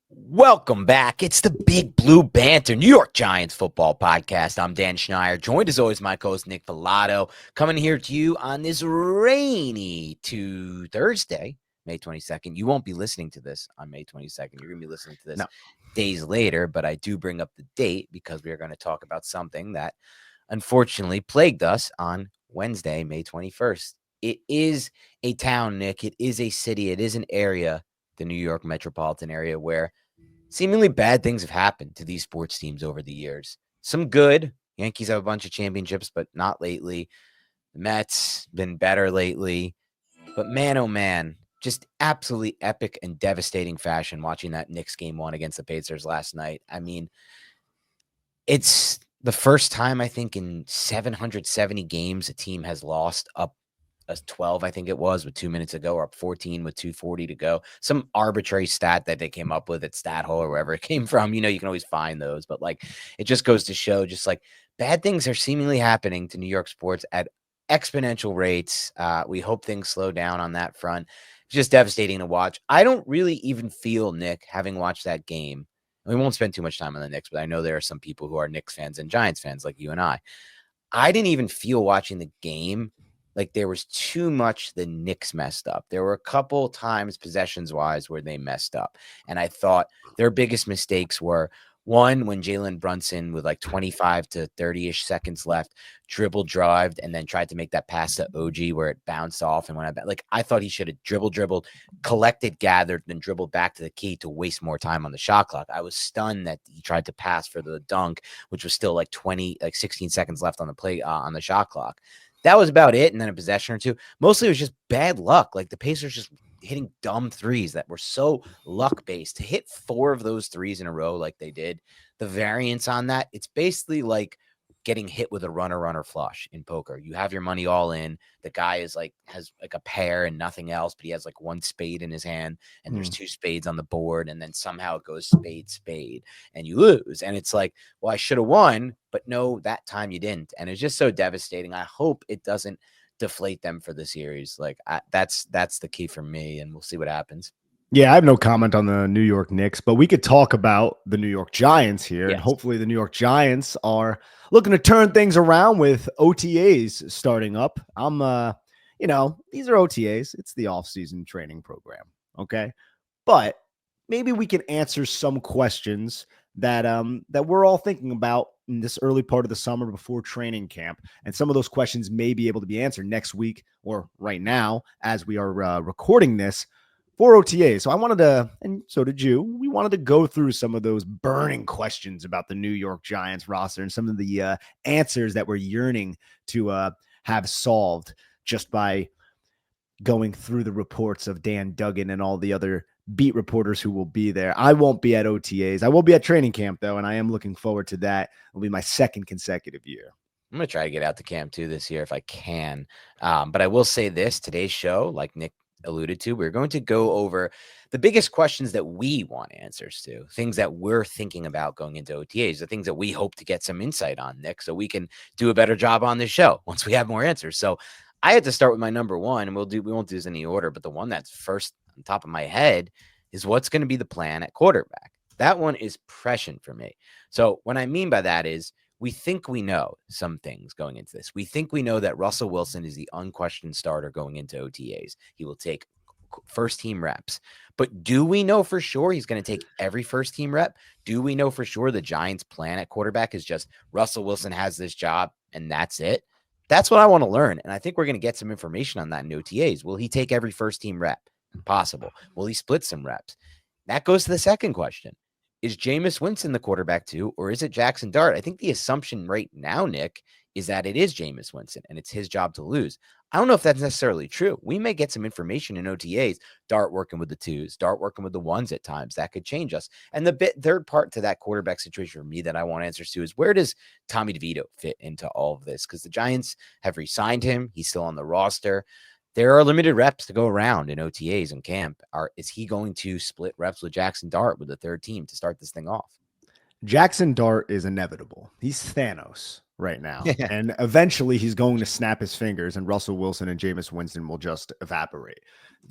Welcome back. It's the Big Blue Banter, New York Giants football podcast. I'm Dan Schneier, joined as always my co-host Nick Filato, coming here to you on this rainy Thursday, May 22nd. You won't be listening to this on May 22nd. You're going to be listening to this No. days later, but I do bring up the date because we are going to talk about something that unfortunately plagued us on Wednesday, May 21st. It is a town, Nick. It is a city. It is an area, the New York metropolitan area, where seemingly bad things have happened to these sports teams over the years. Some good. Yankees have a bunch of championships, but not lately. The Mets been better lately. But man, oh man, just absolutely epic and devastating fashion watching that Knicks game one against the Pacers last night. I mean, it's the first time I think in 770 games a team has lost up a 12, I think it was, with 2 minutes to go, or up 14 with 2:40 to go. Some arbitrary stat that they came up with at Stat Hole or wherever it came from. You know, you can always find those, but like it just goes to show just like bad things are seemingly happening to New York sports at exponential rates. We hope things slow down on that front. It's just devastating to watch. I don't really even feel, Nick, having watched that game. We won't spend too much time on the Knicks, but I know there are some people who are Knicks fans and Giants fans like you and I. I didn't even feel watching the game like there was too much the Knicks messed up. There were a couple times possessions wise where they messed up. And I thought their biggest mistakes were one, when Jalen Brunson, with like 25 to 30-ish seconds left, dribbled, and then tried to make that pass to OG where it bounced off and went back. Like I thought he should have dribbled, collected, gathered, then dribbled back to the key to waste more time on the shot clock. I was stunned that he tried to pass for the dunk, which was still like 16 seconds left on the play on the shot clock. That was about it. And then a possession or two. Mostly it was just bad luck. Like the Pacers just hitting dumb threes that were so luck based. To hit 4 of those threes in a row like they did, the variance on that, it's basically like getting hit with a runner flush in poker. You have your money all in. The guy has like a pair and nothing else, but he has like one spade in his hand and there's 2 spades on the board, and then somehow it goes spade and you lose. And it's like, well, I should have won, but no, that time you didn't. And it's just so devastating. I hope it doesn't deflate them for the series. Like that's the key for me, and we'll see what happens. Yeah, I have no comment on the New York Knicks, but we could talk about the New York Giants here. And Yes. hopefully the New York Giants are looking to turn things around with OTAs starting up. These are OTAs. It's the off-season training program. Okay. But maybe we can answer some questions that we're all thinking about in this early part of the summer before training camp. And some of those questions may be able to be answered next week or right now as we are recording this for OTA. So I wanted to, and so did you, we wanted to go through some of those burning questions about the New York Giants roster and some of the answers that we're yearning to have solved just by going through the reports of Dan Duggan and all the other beat reporters who will be there. I won't be at OTAs. I will be at training camp, though, and I am looking forward to that. It'll be my second consecutive year. I'm going to try to get out to camp too this year if I can. But I will say this, today's show, like Nick alluded to, we're going to go over the biggest questions that we want answers to, things that we're thinking about going into OTAs, the things that we hope to get some insight on, Nick, so we can do a better job on this show once we have more answers. So I had to start with my number one, and we won't do this in any order, but the one that's first on top of my head is what's going to be the plan at quarterback. That one is prescient for me. So what I mean by that is we think we know some things going into this. We think we know that Russell Wilson is the unquestioned starter going into OTAs. He will take first team reps. But do we know for sure he's going to take every first team rep? Do we know for sure the Giants' plan at quarterback is just Russell Wilson has this job and that's it? That's what I want to learn. And I think we're going to get some information on that in OTAs. Will he take every first team rep? Possible. Will he split some reps? That goes to the second question. Is Jameis Winston the quarterback too, or is it Jackson Dart? I think the assumption right now, Nick, is that it is Jameis Winston and it's his job to lose. I don't know if that's necessarily true. We may get some information in OTAs, Dart working with the 2s, Dart working with the 1s at times. That could change us. And the third part to that quarterback situation for me that I want answers to is, where does Tommy DeVito fit into all of this? Because the Giants have re-signed him. He's still on the roster. There are limited reps to go around in OTAs and camp. Is he going to split reps with Jackson Dart with the third team to start this thing off? Jackson Dart is inevitable. He's Thanos. right now. And eventually he's going to snap his fingers and Russell Wilson and Jameis Winston will just evaporate.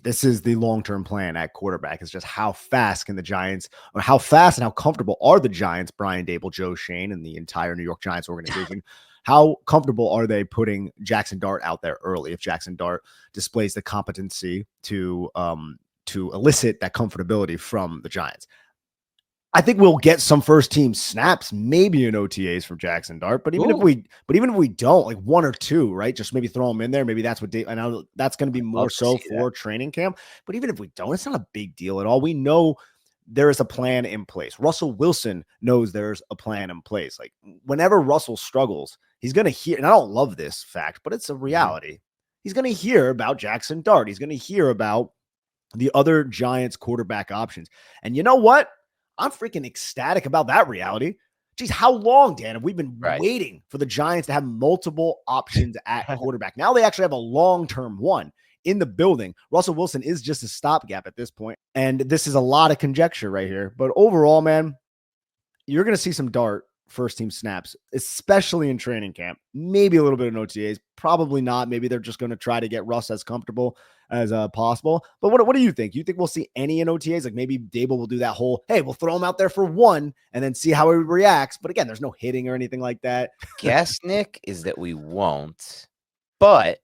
This is the long-term plan at quarterback. It's just how fast can the Giants, or how fast and how comfortable are the Giants, Brian Dable, Joe Shane, and the entire New York Giants organization? How comfortable are they putting Jackson Dart out there early if Jackson Dart displays the competency to elicit that comfortability from the Giants? I think we'll get some first team snaps, maybe in OTAs from Jackson Dart. But even if Ooh, we don't, like one or two, right? Just maybe throw them in there. Maybe that's what I know that's going to be more love to so see that. for training camp. But even if we don't, it's not a big deal at all. We know there is a plan in place. Russell Wilson knows there's a plan in place. Like whenever Russell struggles, he's going to hear, and I don't love this fact, but it's a Mhm. reality. He's going to hear about Jackson Dart. He's going to hear about the other Giants quarterback options. And you know what? I'm freaking ecstatic about that reality. Geez, how long, Dan, have we been Right. waiting for the Giants to have multiple options at quarterback? Now they actually have a long-term one in the building. Russell Wilson is just a stopgap at this point. And this is a lot of conjecture right here. But overall, man, you're going to see some Dart first team snaps, especially in training camp. Maybe a little bit in OTAs, probably not. Maybe they're just going to try to get Russ as comfortable as possible. But what do you think? You think we'll see any in OTAs? Like maybe Dable will do that whole, hey, we'll throw him out there for one and then see how he reacts. But again, there's no hitting or anything like that. Guess, Nick, is that we won't, but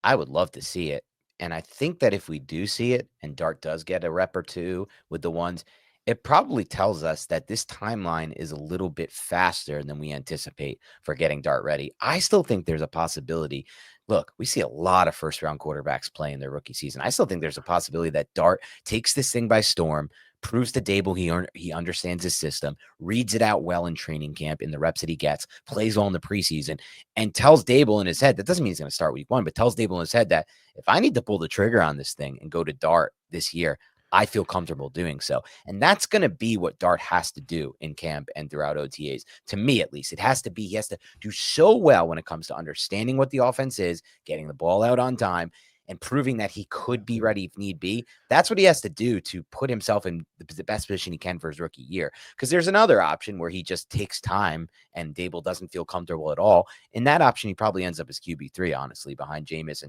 I would love to see it. And I think that if we do see it and Dart does get a rep or two with the ones, it probably tells us that this timeline is a little bit faster than we anticipate for getting Dart ready. I still think there's a possibility. Look, we see a lot of first round quarterbacks play in their rookie season. I still think there's a possibility that Dart takes this thing by storm, proves to Dable he understands his system, reads it out well in training camp in the reps that he gets, plays well in the preseason, and tells Dable in his head, that doesn't mean he's going to start week one, but tells Dable in his head that if I need to pull the trigger on this thing and go to Dart this year, I feel comfortable doing so. And that's going to be what Dart has to do in camp and throughout OTAs. To me, at least, it has to be, he has to do so well when it comes to understanding what the offense is, getting the ball out on time, and proving that he could be ready if need be. That's what he has to do to put himself in the best position he can for his rookie year. Because there's another option where he just takes time and Dable doesn't feel comfortable at all. In that option, he probably ends up as QB3, honestly, behind Jameis.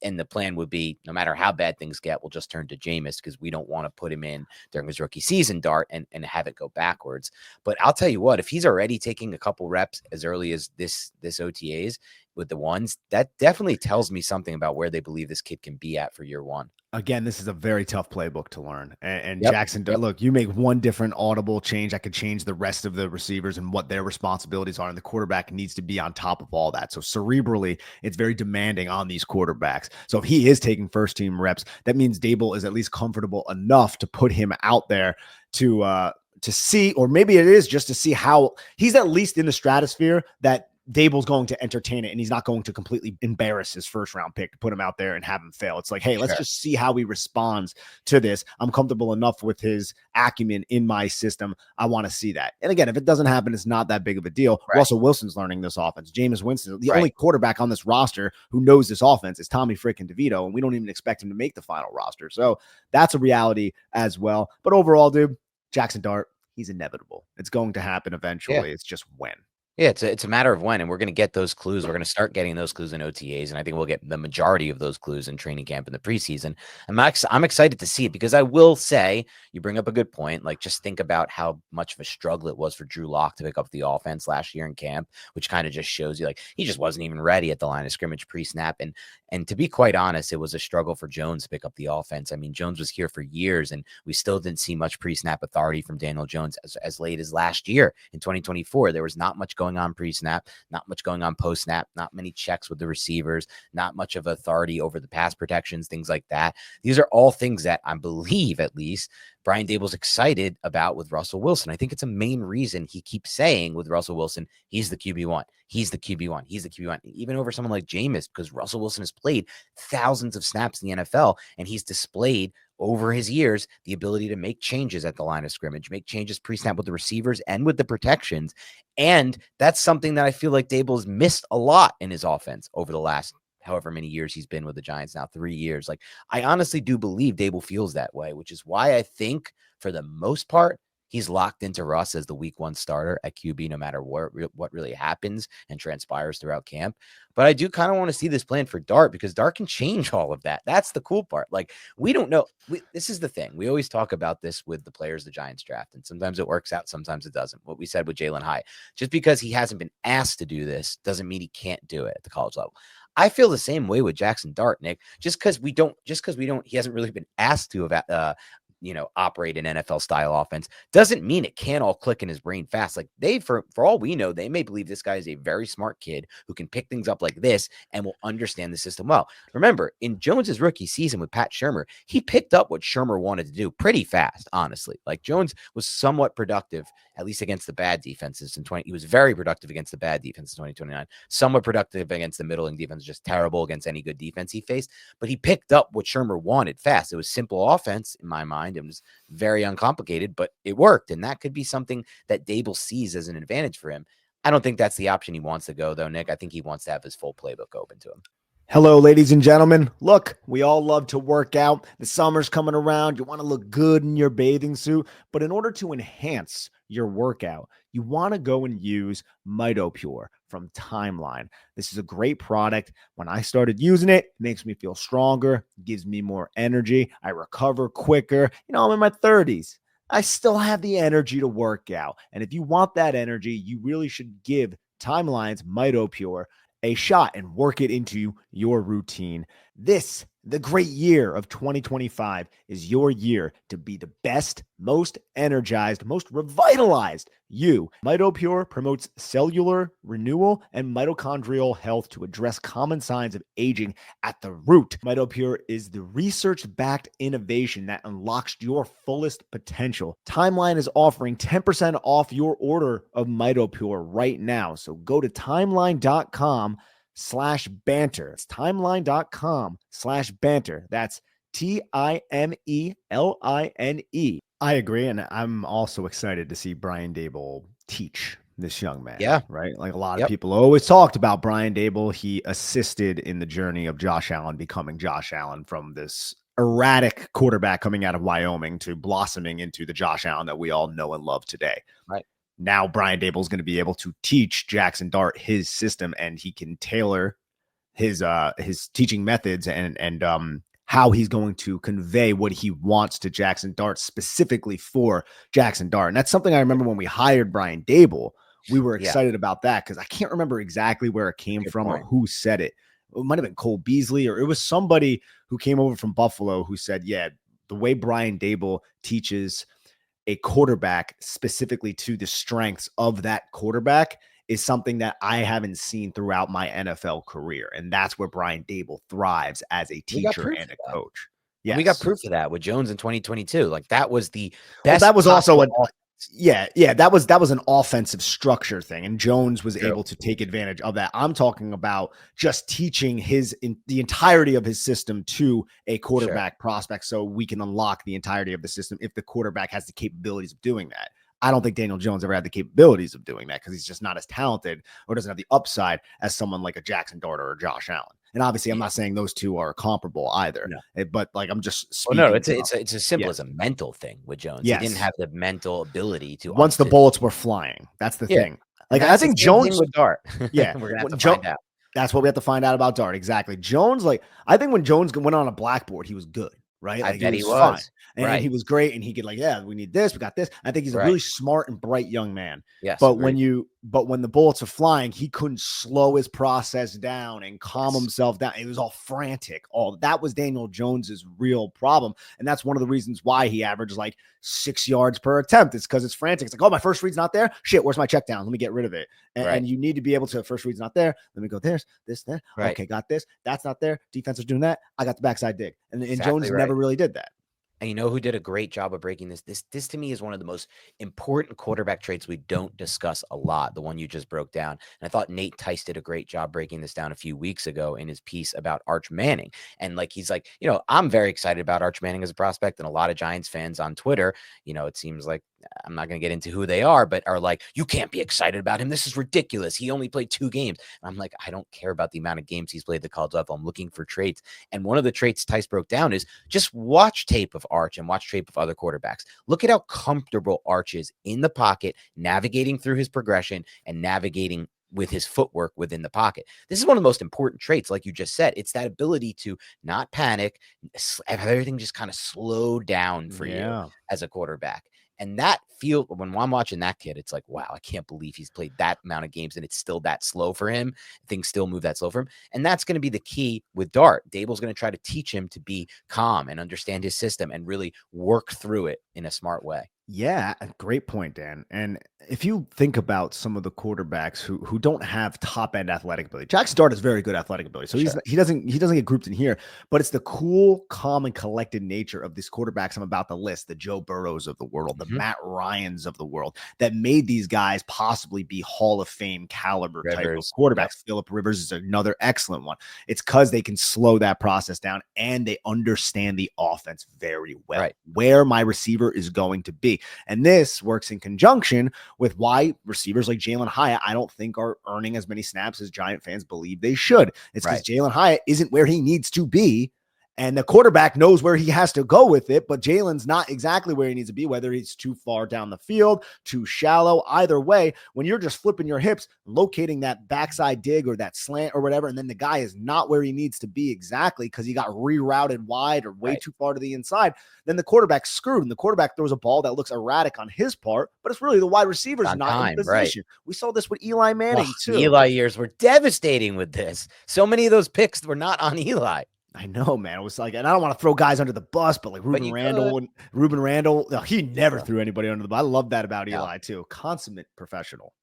And the plan would be, no matter how bad things get, we'll just turn to Jameis because we don't want to put him in during his rookie season, Dart, and have it go backwards. But I'll tell you what, if he's already taking a couple reps as early as this OTAs with the ones, that definitely tells me something about where they believe this kid can be at for year one. Again, this is a very tough playbook to learn. And Yep. Jackson, Yep. look, you make one different audible change that could change the rest of the receivers and what their responsibilities are. And the quarterback needs to be on top of all that. So cerebrally, it's very demanding on these quarterbacks. So if he is taking first team reps, that means Dable is at least comfortable enough to put him out there to see, or maybe it is just to see how he's at least in the stratosphere that Dable's going to entertain it and he's not going to completely embarrass his first round pick to put him out there and have him fail. It's like, hey, let's Sure. just see how he responds to this. I'm comfortable enough with his acumen in my system. I want to see that. And again, if it doesn't happen, it's not that big of a deal. Right. Russell Wilson's learning this offense. Jameis Winston, the Right. only quarterback on this roster who knows this offense is Tommy freaking DeVito, and we don't even expect him to make the final roster. So that's a reality as well. But overall, dude, Jackson Dart, he's inevitable. It's going to happen Yeah. eventually. It's just when. Yeah, it's a matter of when, and we're going to get those clues. We're going to start getting those clues in OTAs, and I think we'll get the majority of those clues in training camp in the preseason. I'm excited to see it because I will say, you bring up a good point. Like, just think about how much of a struggle it was for Drew Lock to pick up the offense last year in camp, which kind of just shows you like he just wasn't even ready at the line of scrimmage pre-snap. And to be quite honest, it was a struggle for Jones to pick up the offense. I mean, Jones was here for years, and we still didn't see much pre-snap authority from Daniel Jones as late as last year in 2024. There was not much going on pre-snap, not much going on post-snap, not many checks with the receivers, not much of authority over the pass protections, things like that. These are all things that I believe, at least, Brian Dable's excited about with Russell Wilson. I think it's a main reason he keeps saying with Russell Wilson, he's the QB1. He's the QB1. He's the QB1. Even over someone like Jameis, because Russell Wilson has played thousands of snaps in the NFL, and he's displayed over his years the ability to make changes at the line of scrimmage, make changes pre-snap with the receivers and with the protections. And that's something that I feel like Dable has missed a lot in his offense over the last however many years he's been with the Giants now, 3 years. Like, I honestly do believe Dable feels that way, which is why I think for the most part, He's locked into Russ as the week 1 starter at QB, no matter what really happens and transpires throughout camp. But I do kind of want to see this plan for Dart, because Dart can change all of that. That's the cool part. Like, we don't know. This is the thing. We always talk about this with the players the Giants draft, and sometimes it works out, sometimes it doesn't. What we said with Jalen Hyatt, just because he hasn't been asked to do this doesn't mean he can't do it at the college level. I feel the same way with Jackson Dart, Nick. Just because we don't, he hasn't really been asked to operate an NFL style offense doesn't mean it can't all click in his brain fast. Like, for all we know, they may believe this guy is a very smart kid who can pick things up like this and will understand the system well. Remember, in Jones's rookie season with Pat Shurmur, he picked up what Shurmur wanted to do pretty fast, honestly. Like, Jones was somewhat productive, at least against the bad defenses he was very productive against the bad defense in 2029, somewhat productive against the middling defense, just terrible against any good defense he faced. But he picked up what Shurmur wanted fast. It was simple offense in my mind. It was very uncomplicated, but it worked. And that could be something that Dable sees as an advantage for him. I don't think that's the option he wants to go, though, Nick. I think he wants to have his full playbook open to him. Hello, ladies and gentlemen. Look, we all love to work out. The summer's coming around. You want to look good in your bathing suit. But in order to enhance your workout, you want to go and use MitoPure from Timeline. This is a great product. When I started using it, it makes me feel stronger, gives me more energy. I recover quicker. I'm in my 30s. I still have the energy to work out. And if you want that energy, you really should give Timeline's MitoPure a shot and work it into your routine. The great year of 2025 is your year to be the best, most energized, most revitalized you. MitoPure promotes cellular renewal and mitochondrial health to address common signs of aging at the root. MitoPure is the research-backed innovation that unlocks your fullest potential. Timeline is offering 10% off your order of MitoPure right now. So go to timeline.com/banter. It's timeline.com/banter. That's TIMELINE. I agree. And I'm also excited to see Brian Dable teach this young man. Yeah. Right. Like, a lot of people always talked about Brian Dable. He assisted in the journey of Josh Allen becoming Josh Allen, from this erratic quarterback coming out of Wyoming to blossoming into the Josh Allen that we all know and love today. Right. Now Brian Dable is going to be able to teach Jackson Dart his system, and he can tailor his teaching methods and how he's going to convey what he wants to Jackson Dart specifically for Jackson Dart. And that's something I remember when we hired Brian Dable. We were excited about that, because I can't remember exactly where it came from or who said it. It might have been Cole Beasley, or it was somebody who came over from Buffalo who said, yeah, the way Brian Dable teaches a quarterback specifically to the strengths of that quarterback is something that I haven't seen throughout my NFL career. And that's where Brian Dable thrives as a teacher and a coach. Yeah, we got proof of that with Jones in 2022. Like, that was the best. Well, that was also that was an offensive structure thing, and Jones was able to take advantage of that. I'm talking about just teaching the entirety of his system to a quarterback prospect, so we can unlock the entirety of the system if the quarterback has the capabilities of doing that. I don't think Daniel Jones ever had the capabilities of doing that, because he's just not as talented or doesn't have the upside as someone like a Jackson Dart or a Josh Allen. And obviously, I'm not saying those two are comparable either. No. But like, I'm just speaking. Well, no, it's as simple as a mental thing with Jones. Yes. He didn't have the mental ability to. Once the bullets were flying, that's the thing. Like, I think Jones with Dart. Yeah, we're gonna have to find out. That's what we have to find out about Dart. Exactly. Jones, like, I think when Jones went on a blackboard, he was good. Right? Like, I bet he was fun. And he was great, and he could, like, we need this, we got this. I think he's a really smart and bright young man. Yes. But when the bullets are flying, he couldn't slow his process down and calm himself down. It was all frantic. That was Daniel Jones's real problem. And that's one of the reasons why he averages like 6 yards per attempt. It's because it's frantic. It's like, oh, my first read's not there. Shit, where's my check down? Let me get rid of it. And you need to be able to, first read's not there. Let me go there. Okay, got this. That's not there. Defense is doing that. I got the backside dig. And Jones never really did that. And you know who did a great job of breaking this? This to me is one of the most important quarterback traits we don't discuss a lot, the one you just broke down. And I thought Nate Tice did a great job breaking this down a few weeks ago in his piece about Arch Manning. And like, he's like, I'm very excited about Arch Manning as a prospect, and a lot of Giants fans on Twitter, it seems like I'm not going to get into who they are, but are like, you can't be excited about him. This is ridiculous. He only played 2 games. And I'm like, I don't care about the amount of games he's played at the college level. I'm looking for traits. And one of the traits Tice broke down is just watch tape of Arch and watch tape of other quarterbacks. Look at how comfortable Arch is in the pocket, navigating through his progression and navigating with his footwork within the pocket. This is one of the most important traits, like you just said. It's that ability to not panic, have everything just kind of slow down for you Yeah. as a quarterback. And that feel when I'm watching that kid, it's like, wow, I can't believe he's played that amount of games and it's still that slow for him. Things still move that slow for him. And that's going to be the key with Dart. Dable's going to try to teach him to be calm and understand his system and really work through it in a smart way. Yeah, great point, Dan. And if you think about some of the quarterbacks who don't have top end athletic ability, Jackson Dart has very good athletic ability, so Sure. he doesn't get grouped in here. But it's the cool, calm, and collected nature of these quarterbacks I'm about to list: the Joe Burrows of the world, the Matt Ryans of the world, that made these guys possibly be Hall of Fame caliber type of Rivers. quarterbacks. Yep. Phillip Rivers is another excellent one. It's because they can slow that process down and they understand the offense very well, Right. where my receiver is going to be. And this works in conjunction with why receivers like Jalen Hyatt, I don't think, are earning as many snaps as Giant fans believe they should. It's because Jalen Hyatt isn't where he needs to be. And the quarterback knows where he has to go with it, but Jalen's not exactly where he needs to be, whether he's too far down the field, too shallow. Either way, when you're just flipping your hips, locating that backside dig or that slant or whatever, and then the guy is not where he needs to be exactly because he got rerouted wide or way too far to the inside, then the quarterback's screwed. And the quarterback throws a ball that looks erratic on his part, but it's really the wide receiver's not in position. We saw this with Eli Manning, too. The Eli years were devastating with this. So many of those picks were not on Eli. I know, man. It was like, and I don't want to throw guys under the bus, but like Ruben Randall, he never threw anybody under the bus. I love that about Eli too. Consummate professional.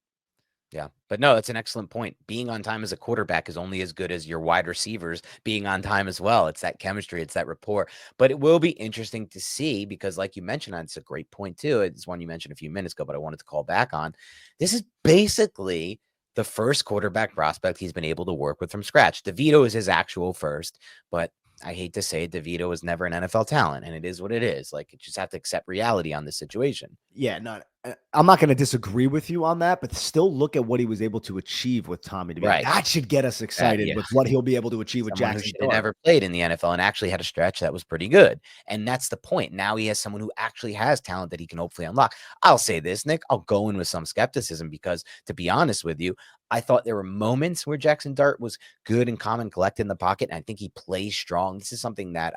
Yeah, but no, that's an excellent point. Being on time as a quarterback is only as good as your wide receivers being on time as well. It's that chemistry, it's that rapport. But it will be interesting to see because, like you mentioned, it's a great point too. It's one you mentioned a few minutes ago, but I wanted to call back on. This is basically the first quarterback prospect he's been able to work with from scratch. DeVito is his actual first, but I hate to say it, DeVito was never an NFL talent, and it is what it is. Like, you just have to accept reality on this situation. Yeah, no, I'm not going to disagree with you on that, but still look at what he was able to achieve with Tommy DeVito. Right. That should get us excited with what he'll be able to achieve with Jackson Dart. Never played in the NFL and actually had a stretch that was pretty good. And that's the point. Now he has someone who actually has talent that he can hopefully unlock. I'll say this, Nick, I'll go in with some skepticism because, to be honest with you, I thought there were moments where Jackson Dart was good and calm and collected in the pocket. And I think he plays strong. This is something that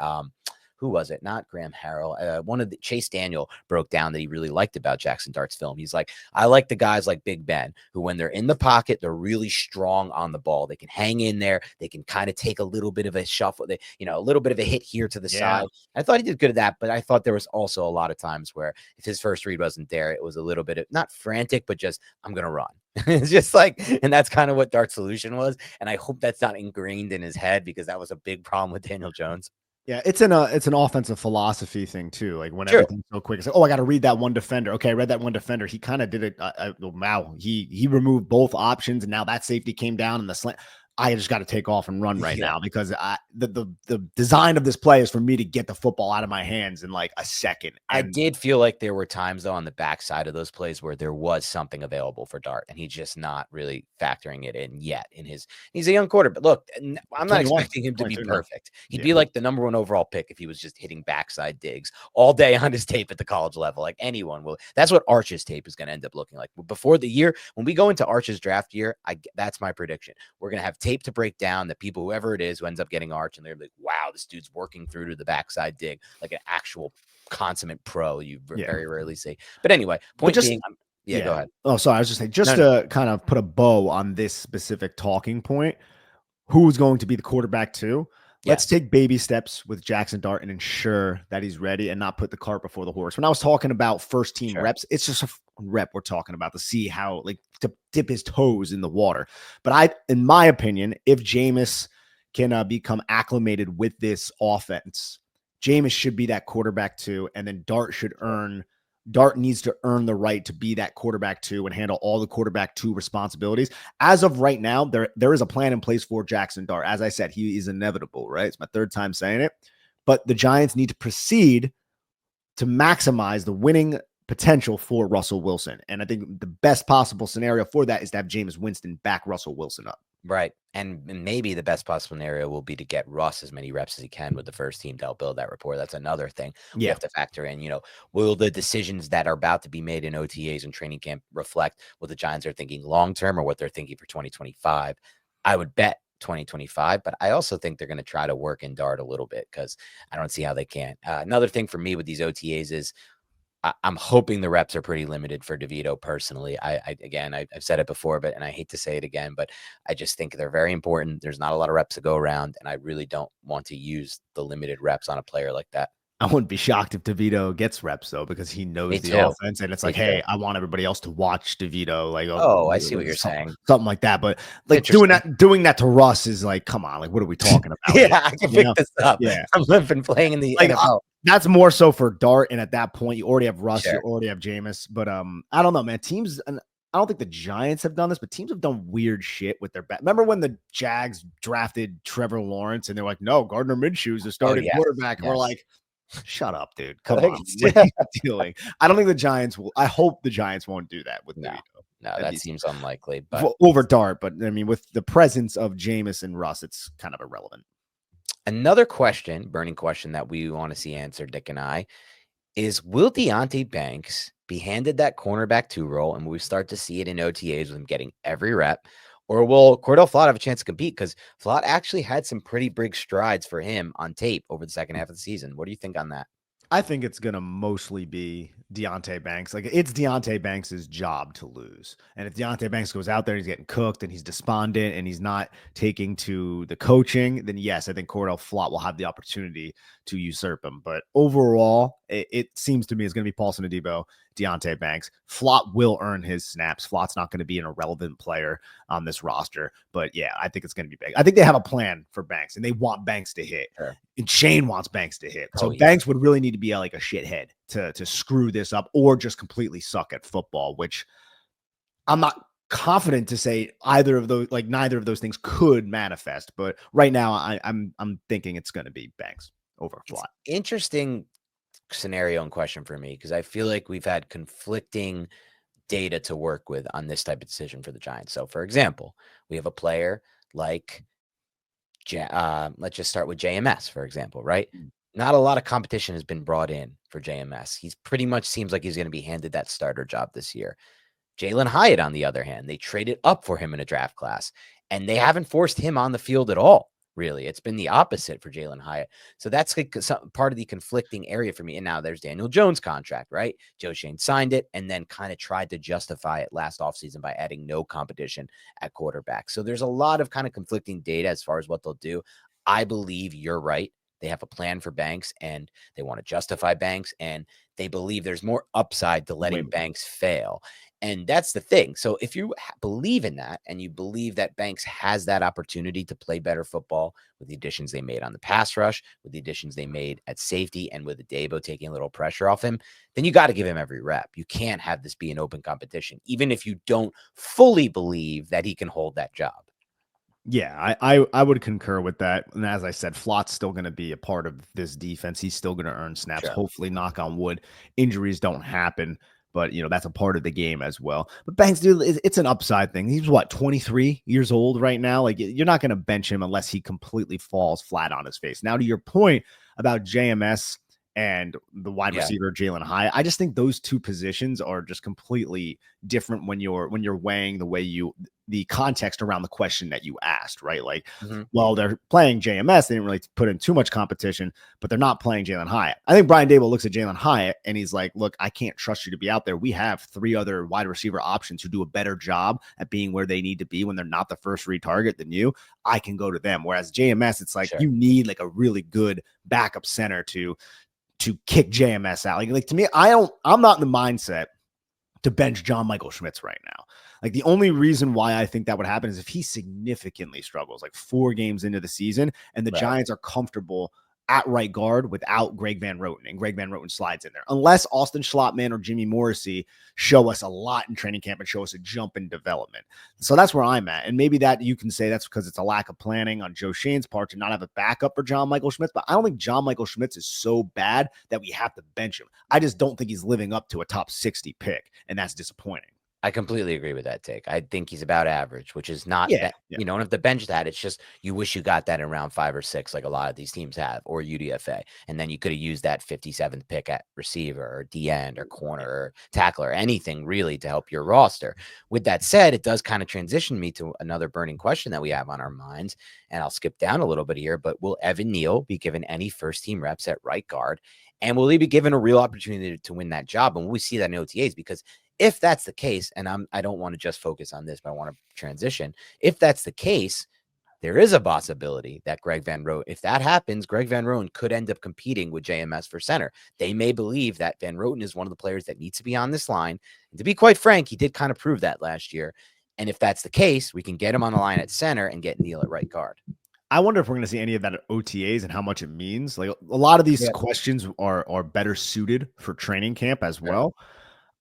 who was it? Not Graham Harrell. One of the Chase Daniel broke down that he really liked about Jackson Dart's film. He's like, I like the guys like Big Ben, who when they're in the pocket, they're really strong on the ball. They can hang in there. They can kind of take a little bit of a shuffle, a little bit of a hit here to the side. I thought he did good at that, but I thought there was also a lot of times where if his first read wasn't there, it was a little bit of not frantic, but just, I'm going to run. It's just like, and that's kind of what Dart's solution was. And I hope that's not ingrained in his head because that was a big problem with Daniel Jones. Yeah, it's an offensive philosophy thing too. Like when everything's so quick, it's like, oh, I got to read that one defender. Okay, I read that one defender. He kind of did it. Wow, he removed both options, and now that safety came down and the slant. I just got to take off and run now because the design of this play is for me to get the football out of my hands in like a second. I did feel like there were times though on the backside of those plays where there was something available for Dart, and he's just not really factoring it in yet. He's a young quarterback. Look, I'm not expecting him to be perfect. He'd be like the number 1 overall pick if he was just hitting backside digs all day on his tape at the college level. Like anyone will. That's what Arch's tape is going to end up looking like before the year. When we go into Arch's draft year, that's my prediction. We're going to have tape to break down that people, whoever it is who ends up getting Arch, and they're like, wow, this dude's working through to the backside dig like an actual consummate pro. You very rarely see. But anyway, point being, go ahead. Oh, sorry. I was just saying, to kind of put a bow on this specific talking point, who's going to be the quarterback too? Let's take baby steps with Jackson Dart and ensure that he's ready and not put the cart before the horse. When I was talking about first team reps, it's just a rep we're talking about to see how, like, to dip his toes in the water. But in my opinion, if Jameis can become acclimated with this offense, Jameis should be that quarterback too. And then Dart needs to earn the right to be that quarterback too and handle all the quarterback two responsibilities. As of right now, there is a plan in place for Jackson Dart. As I said, he is inevitable, right? It's my third time saying it. But the Giants need to proceed to maximize the winning potential for Russell Wilson. And I think the best possible scenario for that is to have Jameis Winston back Russell Wilson up. Right. And maybe the best possible scenario will be to get Russ as many reps as he can with the first team to help build that rapport. That's another thing we Yeah. have to factor in. Will the decisions that are about to be made in OTAs and training camp reflect what the Giants are thinking long term or what they're thinking for 2025? I would bet 2025, but I also think they're going to try to work and dart a little bit because I don't see how they can't. Another thing for me with these OTAs is I'm hoping the reps are pretty limited for DeVito personally. I've said it before, and I hate to say it again, but I just think they're very important. There's not a lot of reps to go around, and I really don't want to use the limited reps on a player like that. I wouldn't be shocked if DeVito gets reps though, because he knows Me the too. offense, and it's Me like, too. hey, I want everybody else to watch DeVito, like, Oh, I see what you're saying. something like that. But It's like interesting. doing that to Russ is like, come on, like, what are we talking about here? Yeah, I can You pick know? this up. Yeah. I've been playing in the Like, NFL. that's more so for Dart, and at that point, you already have Russ, you Sure. already have Jameis. But I don't know, man. Teams, and I don't think the Giants have done this, but teams have done weird shit with their back. Remember when the Jags drafted Trevor Lawrence, and they're like, no, Gardner Minshew is the Oh, starting yes. quarterback, and we're Yes. like, shut up, dude. Come Like, on. What are you doing? I don't think the Giants will. I hope the Giants won't do that with no, DeVito. no, That'd that be seems unlikely. But over Dart. But I mean, with the presence of Jameis and Russ, it's kind of irrelevant. another burning question that we want to see answered, Dick and I, is will Deontay Banks be handed that cornerback 2 role and will we start to see it in OTAs with him getting every rep? Or will Cordell Flott have a chance to compete? Because Flott actually had some pretty big strides for him on tape over the second half of the season. What do you think on that? I think it's gonna mostly be Deontay Banks. Like, it's Deontay Banks' job to lose. And if Deontay Banks goes out there, he's getting cooked and he's despondent and he's not taking to the coaching, then yes, I think Cordell Flott will have the opportunity to usurp him. But overall, it seems to me it's gonna be Paulson Adebo, Deontay Banks. Flott will earn his snaps. Flott's not going to be an irrelevant player on this roster. But yeah, I think it's going to be big. I think they have a plan for Banks and they want Banks to hit. Sure. And Shane wants Banks to hit. So Oh, yeah. Banks would really need to be like a shithead to screw this up or just completely suck at football, which I'm not confident to say either of those, like neither of those things could manifest. But right now I'm thinking it's going to be Banks over Flott. Interesting scenario and question for me because I feel like we've had conflicting data to work with on this type of decision for the Giants. So, for example, we have a player like, let's just start with JMS, for example, right? Not a lot of competition has been brought in for JMS. He's pretty much seems like he's going to be handed that starter job this year. Jalen Hyatt, on the other hand, they traded up for him in a draft class, and they haven't forced him on the field at all. Really, it's been the opposite for Jalen Hyatt. So that's like part of the conflicting area for me. And now there's Daniel Jones' contract, right? Joe Shane signed it and then kind of tried to justify it last offseason by adding no competition at quarterback. So there's a lot of kind of conflicting data as far as what they'll do. I believe you're right. They have a plan for Banks and they want to justify Banks and they believe there's more upside to letting Banks fail. And that's the thing. So if you believe in that and you believe that Banks has that opportunity to play better football with the additions they made on the pass rush, with the additions they made at safety, and with Adebo taking a little pressure off him, then you got to give him every rep. You can't have this be an open competition, even if you don't fully believe that he can hold that job. Yeah, I would concur with that. And as I said, Flott's still going to be a part of this defense. He's still going to earn snaps. Sure. Hopefully, knock on wood, injuries don't happen. But, that's a part of the game as well. But Banks, dude, it's an upside thing. He's 23 years old right now. Like, you're not going to bench him unless he completely falls flat on his face. Now, to your point about JMS and the wide receiver Jalen Hyatt, I just think those two positions are just completely different when you're weighing the context around the question that you asked, right? Like, well, they're playing JMS. They didn't really put in too much competition, but they're not playing Jalen Hyatt. I think Brian Daboll looks at Jalen Hyatt and he's like, look, I can't trust you to be out there. We have 3 other wide receiver options who do a better job at being where they need to be when they're not the first read target than you. I can go to them. Whereas JMS, it's like you need like a really good backup center to kick JMS out. Like to me, I'm not in the mindset to bench John Michael Schmitz right now. Like, the only reason why I think that would happen is if he significantly struggles, like 4 games into the season, and the Giants are comfortable at right guard without Greg Van Roten, and Greg Van Roten slides in there. Unless Austin Schlottman or Jimmy Morrissey show us a lot in training camp and show us a jump in development. So that's where I'm at. And maybe that you can say that's because it's a lack of planning on Joe Shane's part to not have a backup for John Michael Schmitz. But I don't think John Michael Schmitz is so bad that we have to bench him. I just don't think he's living up to a top 60 pick, and that's disappointing. I completely agree with that take. I think he's about average, which is not Yeah, that yeah. you don't have to bench that. It's just you wish you got that in round 5 or 6, like a lot of these teams have, or UDFA. And then you could have used that 57th pick at receiver or D end or corner or tackler, or anything really to help your roster. With that said, it does kind of transition me to another burning question that we have on our minds. And I'll skip down a little bit here, but will Evan Neal be given any first team reps at right guard? And will he be given a real opportunity to win that job? And we see that in OTAs, because if that's the case, and I don't want to just focus on this, but I want to transition. If that's the case, there is a possibility that Greg Van Roten, if that happens, Greg Van Roten could end up competing with JMS for center. They may believe that Van Roten is one of the players that needs to be on this line. And to be quite frank, he did kind of prove that last year. And if that's the case, we can get him on the line at center and get Neal at right guard. I wonder if we're going to see any of that at OTAs and how much it means. Like a lot of these Yeah. questions are better suited for training camp as Sure. well.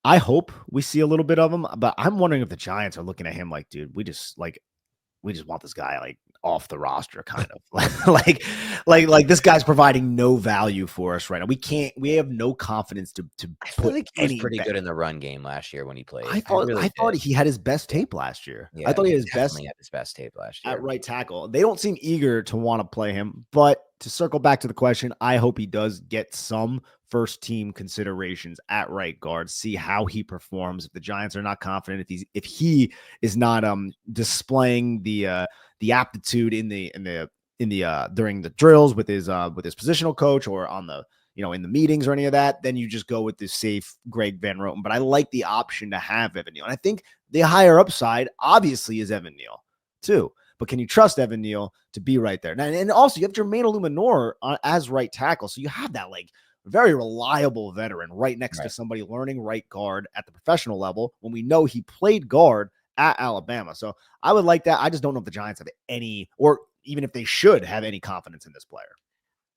I hope we see a little bit of him, but I'm wondering if the Giants are looking at him like, dude, we just want this guy like off the roster, kind of like this guy's providing no value for us right now. We have no confidence to I feel put like he was any. pretty good in the run game last year when he played. I I thought really did. he had his best tape last year. I Yeah, thought he he had his best definitely had his best tape last at year. right tackle. They don't seem eager to want to play him, but to circle back to the question, I hope he does get some first team considerations at right guard, see how he performs. If the Giants are not confident, if he is not displaying the aptitude in the during the drills with his positional coach or on the in the meetings or any of that, then you just go with the safe Greg Van Roten. But I like the option to have Evan Neal. And I think the higher upside obviously is Evan Neal too. But can you trust Evan Neal to be right there? And also, you have Jermaine Illuminor as right tackle. So you have that like very reliable veteran right next to somebody learning right guard at the professional level when we know he played guard at Alabama. So I would like that. I just don't know if the Giants have any, or even if they should have any confidence in this player.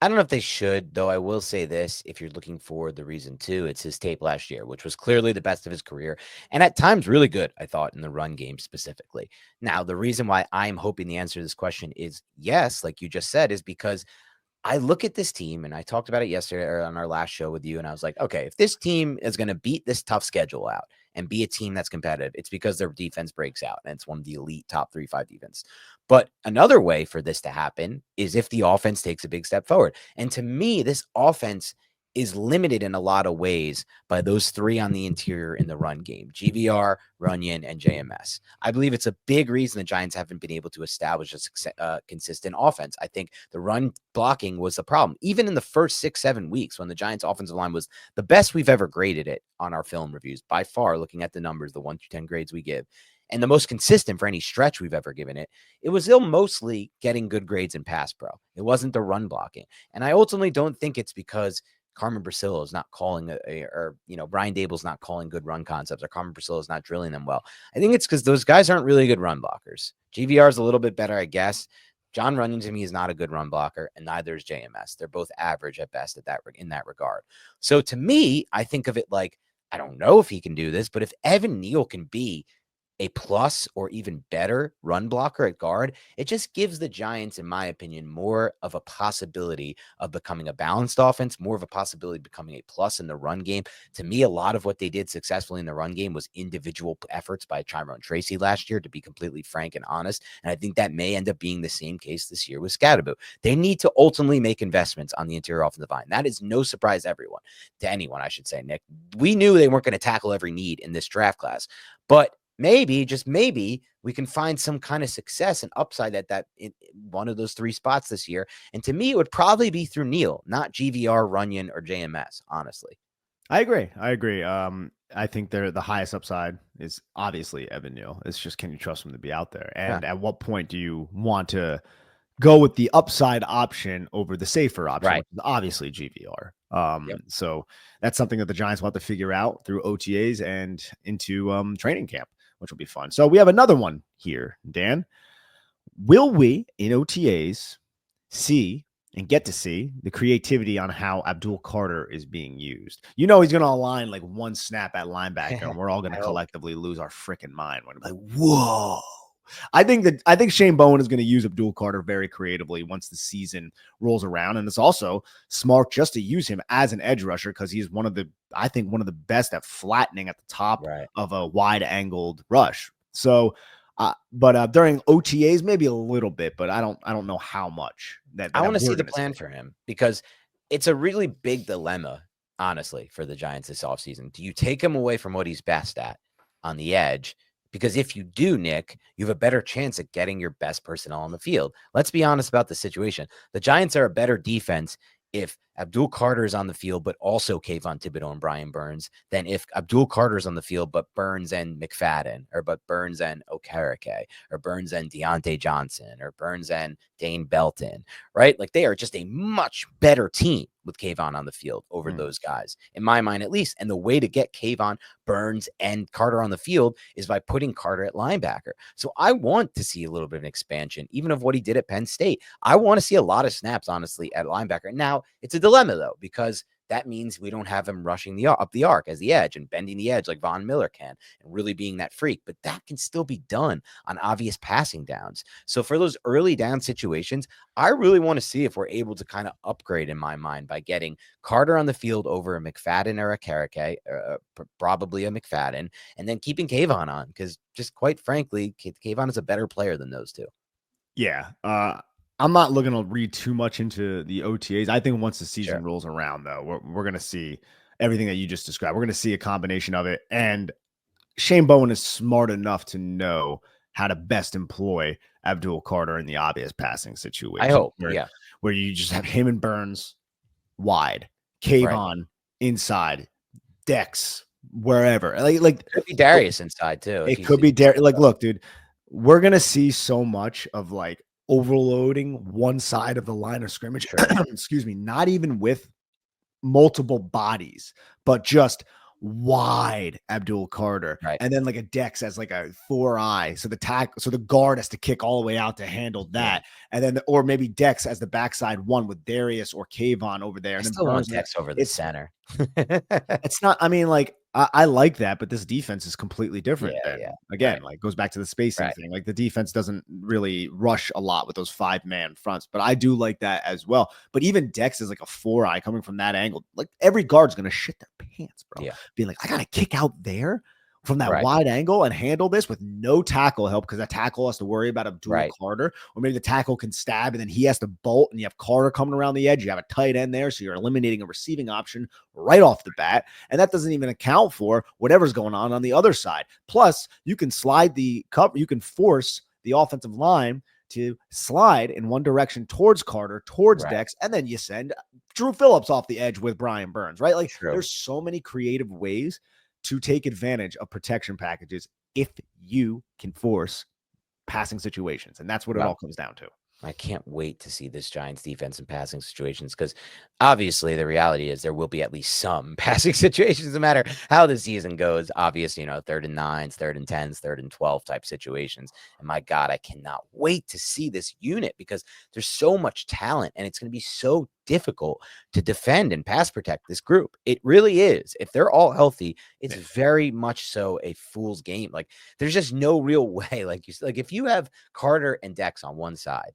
I don't know if they should, though I will say this, if you're looking for the reason too, it's his tape last year, which was clearly the best of his career, and at times really good, I thought, in the run game specifically. Now, the reason why I'm hoping the answer to this question is yes, like you just said, is because I look at this team, and I talked about it yesterday or on our last show with you, and I was like, okay, if this team is going to beat this tough schedule out and be a team that's competitive, it's because their defense breaks out, and it's one of the elite top 3-5 defense. But another way for this to happen is if the offense takes a big step forward. And to me, this offense is limited in a lot of ways by those three on the interior in the run game: GVR, Runyon, and JMS. I believe it's a big reason the Giants haven't been able to establish a consistent offense. I think the run blocking was the problem. Even in the first 6-7 weeks when the Giants offensive line was the best we've ever graded it on our film reviews, by far, looking at the numbers, the 1 through 10 grades we give, and the most consistent for any stretch we've ever given it, it was still mostly getting good grades in pass pro. It wasn't the run blocking. And I ultimately don't think it's because Carmen Brasillo is not calling or Brian Dable's not calling good run concepts, or Carmen Brasillo is not drilling them well. I think it's because those guys aren't really good run blockers. GVR is a little bit better, I guess. John Runyon to me is not a good run blocker, and neither is JMS. They're both average at best in that regard. So to me, I think of it like, I don't know if he can do this, but if Evan Neal can be a plus or even better run blocker at guard, it just gives the Giants, in my opinion, more of a possibility of becoming a balanced offense, more of a possibility of becoming a plus in the run game. To me, a lot of what they did successfully in the run game was individual efforts by Tyrone Tracy last year, to be completely frank and honest. And I think that may end up being the same case this year with Scadaboo. They need to ultimately make investments on the interior offensive line. That is no surprise to anyone, I should say, Nick. We knew they weren't going to tackle every need in this draft class, but maybe, just maybe, we can find some kind of success and upside at that in one of those three spots this year. And to me, it would probably be through Neal, not GVR, Runyon, or JMS, honestly. I agree. I think the highest upside is obviously Evan Neal. It's just, can you trust him to be out there? Yeah. And at what point do you want to go with the upside option over the safer option, Right. which is obviously GVR? Yep. So that's something that the Giants will have to figure out through OTAs and into training camp, which will be fun. So we have another one here, Dan. Will we in OTAs see and get to see the creativity on how Abdul Carter is being used. You know, he's going to align like one snap at linebacker, and we're all going I to hope. collectively lose our freaking mind. We're like, whoa. I think Shane Bowen is going to use Abdul Carter very creatively once the season rolls around, and it's also smart just to use him as an edge rusher because he's one of the best at flattening at the top Right. of a wide angled rush. So, but during OTAs, maybe a little bit, but I don't know how much I that want to see we're the going to plan see. for him because it's a really big dilemma, honestly, for the Giants this offseason. Do you take him away from what he's best at on the edge? Because if you do, Nick, you have a better chance at getting your best personnel on the field. Let's be honest about the situation. The Giants are a better defense if Abdul Carter is on the field, but also Kayvon Thibodeau and Brian Burns, than if Abdul Carter is on the field, but Burns and McFadden, or but Burns and Okereke, or Burns and Deontay Johnson, or Burns and Dane Belton, right? Like they are just a much better team with Kayvon on the field over Hmm. those guys, in my mind at least. And the way to get Kayvon, Burns, and Carter on the field is by putting Carter at linebacker. So I want to see a little bit of an expansion, even of what he did at Penn State. I want to see a lot of snaps, honestly, at linebacker. Now, it's a dilemma, though, because that means we don't have him rushing up the arc as the edge and bending the edge like Von Miller can and really being that freak. But that can still be done on obvious passing downs. So for those early down situations, I really want to see if we're able to kind of upgrade in my mind by getting Carter on the field over a McFadden or a Karake, probably a McFadden, and then keeping Kayvon on because just quite frankly, Kayvon is a better player than those two. Yeah. I'm not looking to read too much into the OTAs. I think once the season Sure. rolls around, though, we're going to see everything that you just described. We're going to see a combination of it. And Shane Bowen is smart enough to know how to best employ Abdul Carter in the obvious passing I situation hope. Yeah. where you just have him and Burns wide, Right. Kayvon inside, Dex wherever. Like Could be Darius inside too if it he's could be stepped like, up. look, dude, we're gonna see so much of like overloading one side of the line of scrimmage. Sure. Excuse me, not even with multiple bodies, but just wide Abdul Carter, Right. and then like a Dex as like a 4-eye. So the guard has to kick all the way out to handle Yeah. that. And then or maybe Dex as the backside one with Darius or Kayvon over there. I And then still want Burns. Dex over the It's center. it's not, I mean, like, I like that, but this defense is completely different Yeah. than Yeah. again, Right. like goes back to the spacing Right. thing. Like the defense doesn't really rush a lot with those 5-man fronts, but I do like that as well. But even Dex is like a 4-eye coming from that angle. Like every guard's gonna shit their pants, bro. Yeah. Being like, I gotta kick out there from that Right. wide angle and handle this with no tackle help because that tackle has to worry about Abdul Right. Carter, or maybe the tackle can stab and then he has to bolt, and you have Carter coming around the edge. You have a tight end there, so you're eliminating a receiving option right off the bat. And that doesn't even account for whatever's going on the other side. Plus, you can slide the cover, you can force the offensive line to slide in one direction towards Carter, towards Right. Dex, and then you send Drew Phillips off the edge with Brian Burns, right? Like True. there's so many creative ways to take advantage of protection packages if you can force passing situations. And that's what it all Well, comes down to. I can't wait to see this Giants defense in passing situations because obviously the reality is there will be at least some passing situations, no matter how the season goes. Obviously, 3rd and 9s, 3rd and 10s, 3rd and 12 type situations. And my God, I cannot wait to see this unit because there's so much talent and it's going to be so difficult to defend and pass protect this group. It really is. If they're all healthy, it's very much so a fool's game. Like there's just no real way. Like if you have Carter and Dex on one side,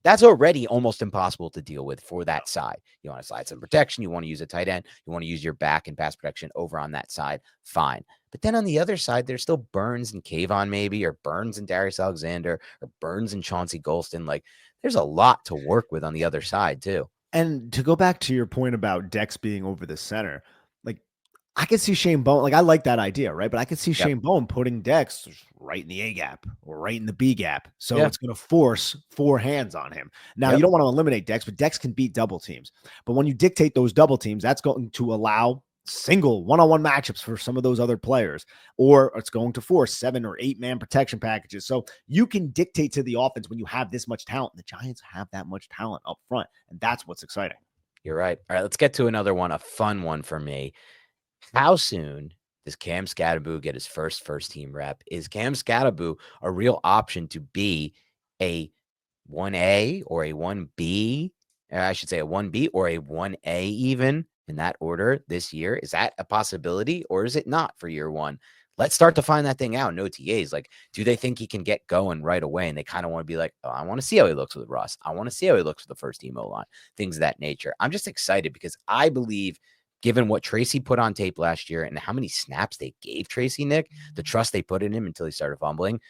that's already almost impossible to deal with for that side. You want to slide some protection. You want to use a tight end. You want to use your back and pass protection over on that side. Fine. But then on the other side, there's still Burns and Kayvon maybe, or Burns and Darius Alexander, or Burns and Chauncey Golston. Like there's a lot to work with on the other side too. And to go back to your point about Dex being over the center, like I could see Shane Bowen, like I like that idea, right? But I could see Yep. Shane Bowen putting Dex right in the A gap or right in the B gap. So Yeah. it's going to force 4 hands on him. Now, you Yep. don't want to eliminate Dex, but Dex can beat double teams. But when you dictate those double teams, that's going to allow single one-on-one matchups for some of those other players, or it's going to force 7 or 8-man protection packages. So you can dictate to the offense when you have this much talent. The Giants have that much talent up front, and that's what's exciting. You're right. All right. Let's get to another one, a fun one for me. How soon does Cam Scatterboo get his first team rep? Is Cam Scatterboo a real option to be a 1A or a 1B I should say a 1B or a 1A even in that order this year. Is that a possibility or is it not for year one? Let's start to find that thing out in OTAs. Like, do they think he can get going right away? And they kind of want to be like, oh, I want to see how he looks with Russ. I want to see how he looks with the first team O line, things of that nature. I'm just excited because I believe, given what Tracy put on tape last year and how many snaps they gave Tracy, Nick, the trust they put in him until he started fumbling,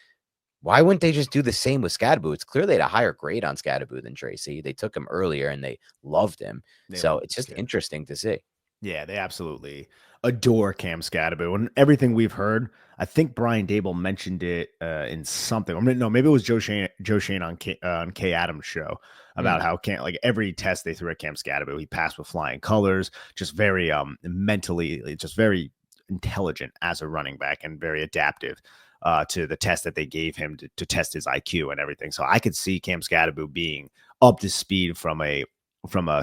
why wouldn't they just do the same with Scadaboo? It's clear they had a higher grade on Scadaboo than Tracy. They took him earlier and they loved him. They So love it's this just kid. interesting to see. Yeah, they absolutely adore Cam Scadaboo, and everything we've heard. I think Brian Dable mentioned it in something. I mean, no, maybe it was Joe Shane on K Adams' show about Mm. how Cam, like every test they threw at Cam Scadaboo, he passed with flying colors. Just very mentally, just very intelligent as a running back and very adaptive to the test that they gave him to test his IQ and everything. So I could see Cam Scadaboo being up to speed from a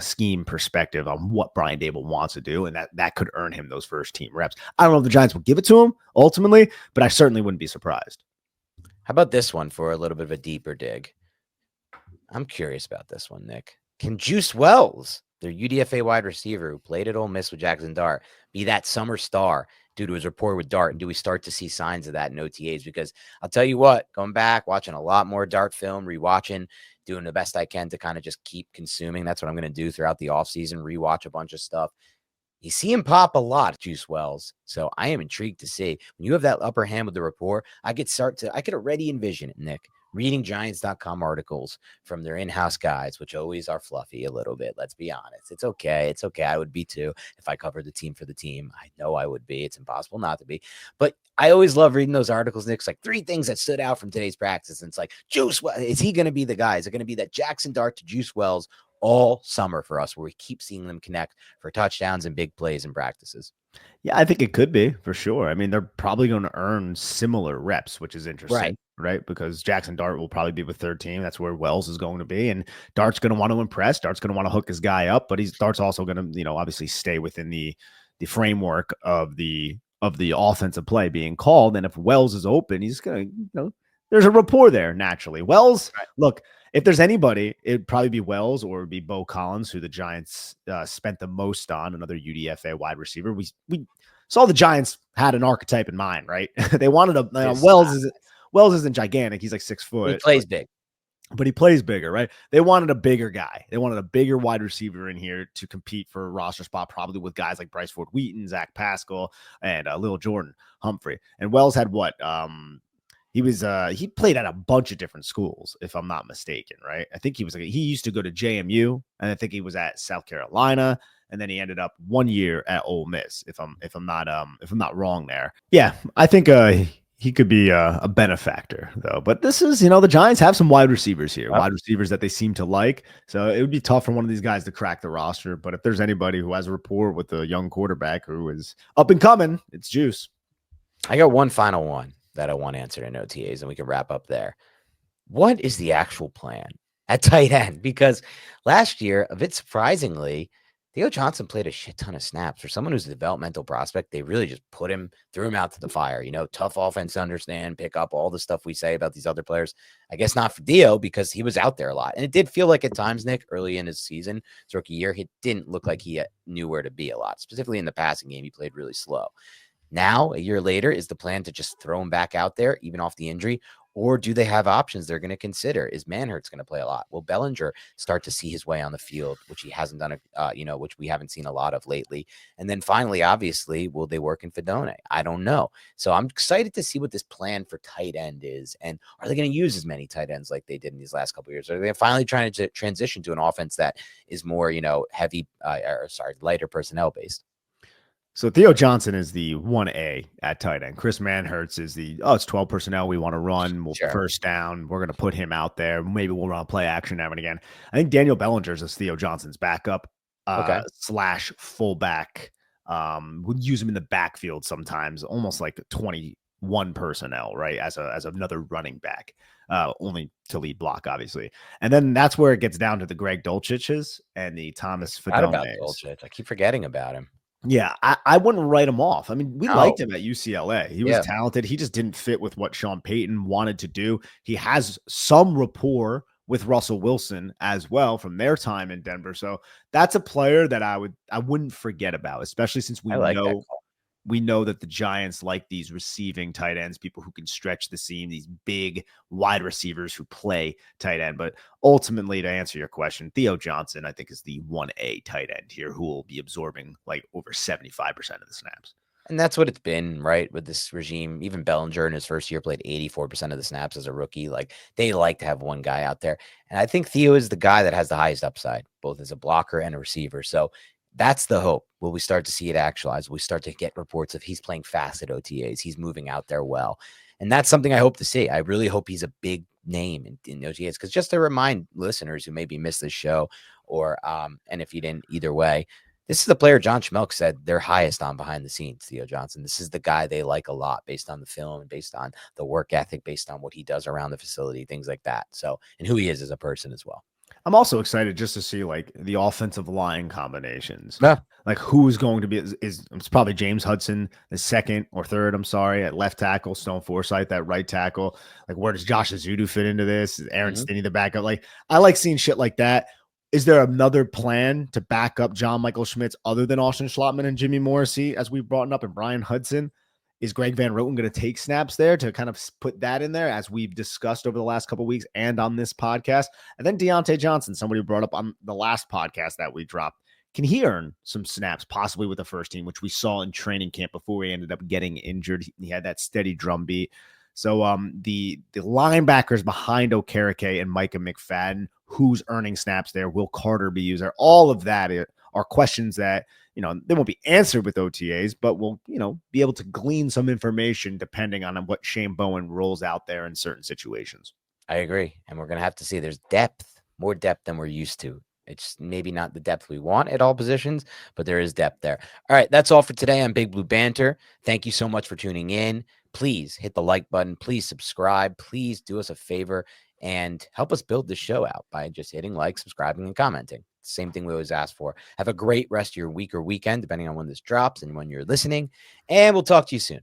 scheme perspective on what Brian Dable wants to do, and that could earn him those first team reps. I don't know if the Giants will give it to him ultimately, but I certainly wouldn't be surprised. How about this one for a little bit of a deeper dig? I'm curious about this one, Nick. Can Juice Wells, their UDFA wide receiver who played at Ole Miss with Jackson Dart, be that summer star due to his rapport with Dart? And do we start to see signs of that in OTAs? Because I'll tell you what, going back, watching a lot more Dart film, rewatching, doing the best I can to kind of just keep consuming. That's what I'm going to do throughout the offseason, rewatch a bunch of stuff. You see him pop a lot, Juice Wells. So I am intrigued to see when you have that upper hand with the rapport. I could already envision it, Nick, reading Giants.com articles from their in-house guys, which always are fluffy a little bit. Let's be honest. It's okay. It's okay. I would be too if I covered the team for the team. I know I would be. It's impossible not to be. But I always love reading those articles, Nick. It's like 3 things that stood out from today's practice. And it's like, Juice Wells, is he going to be the guy? Is it going to be that Jackson Dart to Juice Wells all summer for us, where we keep seeing them connect for touchdowns and big plays in practices? Yeah, I think it could be for sure. I mean, they're probably going to earn similar reps, which is interesting, Right. right? Because Jackson Dart will probably be with third team. That's where Wells is going to be. And Dart's going to want to impress. Dart's going to want to hook his guy up, but Dart's also going to, obviously stay within the framework of the offensive play being called. And if Wells is open, he's going to, there's a rapport there naturally. Wells, Right. look, if there's anybody, it'd probably be Wells or it'd be Bo Collins, who the Giants spent the most on, another UDFA wide receiver. We saw the Giants had an archetype in mind, right? They wanted a Wells isn't gigantic. He's like 6 foot, He plays big. but he plays bigger, right? They wanted a bigger guy. They wanted a bigger wide receiver in here to compete for a roster spot, probably with guys like Bryce Ford Wheaton, Zach Pascal, and Lil Jordan Humphrey. And Wells had what? He played at a bunch of different schools, if I'm not mistaken, right? I think he used to go to JMU, and I think he was at South Carolina, and then he ended up 1 year at Ole Miss, if I'm not wrong there. Yeah, I think he could be a benefactor though. But this is, the Giants have some wide receivers here, Yep. wide receivers that they seem to like. So it would be tough for one of these guys to crack the roster. But if there's anybody who has a rapport with a young quarterback who is up and coming, it's Juice. I got one final one that I want answered in OTAs, and we can wrap up there. What is the actual plan at tight end? Because last year, a bit surprisingly, Theo Johnson played a shit ton of snaps. For someone who's a developmental prospect, they really just threw him out to the fire. Tough offense to understand, pick up all the stuff we say about these other players. I guess not for Theo because he was out there a lot. And it did feel like at times, Nick, early in his season, his rookie year, he didn't look like he knew where to be a lot. Specifically in the passing game, he played really slow. Now, a year later, is the plan to just throw him back out there, even off the injury? Or do they have options they're going to consider? Is Manhurts going to play a lot? Will Bellinger start to see his way on the field, which he hasn't done, which we haven't seen a lot of lately? And then finally, obviously, will they work in Fedone? I don't know. So I'm excited to see what this plan for tight end is. And are they going to use as many tight ends like they did in these last couple of years? Are they finally trying to transition to an offense that is more, lighter personnel based? So Theo Johnson is the 1A at tight end. Chris Manhurts is it's 12 personnel we want to run. We'll Sure. first down. We're going to put him out there. Maybe we'll run a play action now and again. I think Daniel Bellinger is Theo Johnson's backup Okay. / fullback. We'll use him in the backfield sometimes, almost like 21 personnel, right? As another running back, only to lead block, obviously. And then that's where it gets down to the Greg Dulcich's and the Thomas Forgot about Fedone's. Dolchich. I keep forgetting about him. Yeah, I wouldn't write him off. I mean, we liked No. him at UCLA. He was Yeah. talented. He just didn't fit with what Sean Payton wanted to do. He has some rapport with Russell Wilson as well from their time in Denver. So that's a player that I wouldn't forget about, especially since I like that call. we know that the Giants like these receiving tight ends, people who can stretch the seam, these big wide receivers who play tight end. But ultimately, to answer your question, Theo Johnson, I think, is the 1A tight end here who will be absorbing like over 75% of the snaps. And that's what it's been, right? With this regime, even Bellinger in his first year played 84% of the snaps as a rookie. Like they like to have one guy out there. And I think Theo is the guy that has the highest upside, both as a blocker and a receiver. So that's the hope. Will we start to see it actualize? Will we start to get reports of he's playing fast at OTAs? He's moving out there well. And that's something I hope to see. I really hope he's a big name in OTAs. Because just to remind listeners who maybe missed this show, or and if you didn't, either way, this is the player John Schmelk said they're highest on behind the scenes, Theo Johnson. This is the guy they like a lot based on the film and based on the work ethic, based on what he does around the facility, things like that. So, and who he is as a person as well. I'm also excited just to see like the offensive line combinations. Yeah. Like who's going to be is it's probably James Hudson, the second or third, I'm sorry, at left tackle, Stone Forsythe, that right tackle. Like, where does Josh Azudu fit into this? Is Aaron Stinney the backup? Like, I like seeing shit like that. Is there another plan to back up John Michael Schmitz other than Austin Schlottman and Jimmy Morrissey, as we've brought up, and Brian Hudson? Is Greg Van Roten going to take snaps there to kind of put that in there, as we've discussed over the last couple of weeks and on this podcast? And then Deontay Johnson, somebody brought up on the last podcast that we dropped. Can he earn some snaps, possibly with the first team, which we saw in training camp before he ended up getting injured? He had that steady drumbeat. So the linebackers behind Okereke and Micah McFadden, who's earning snaps there? Will Carter be used there? All of that are questions that, they won't be answered with OTAs, but we'll, be able to glean some information depending on what Shane Bowen rolls out there in certain situations. I agree. And we're going to have to see there's depth, more depth than we're used to. It's maybe not the depth we want at all positions, but there is depth there. All right, that's all for today on Big Blue Banter. Thank you so much for tuning in. Please hit the like button. Please subscribe. Please do us a favor and help us build the show out by just hitting like, subscribing, and commenting. Same thing we always ask for. Have a great rest of your week or weekend, depending on when this drops and when you're listening. And we'll talk to you soon.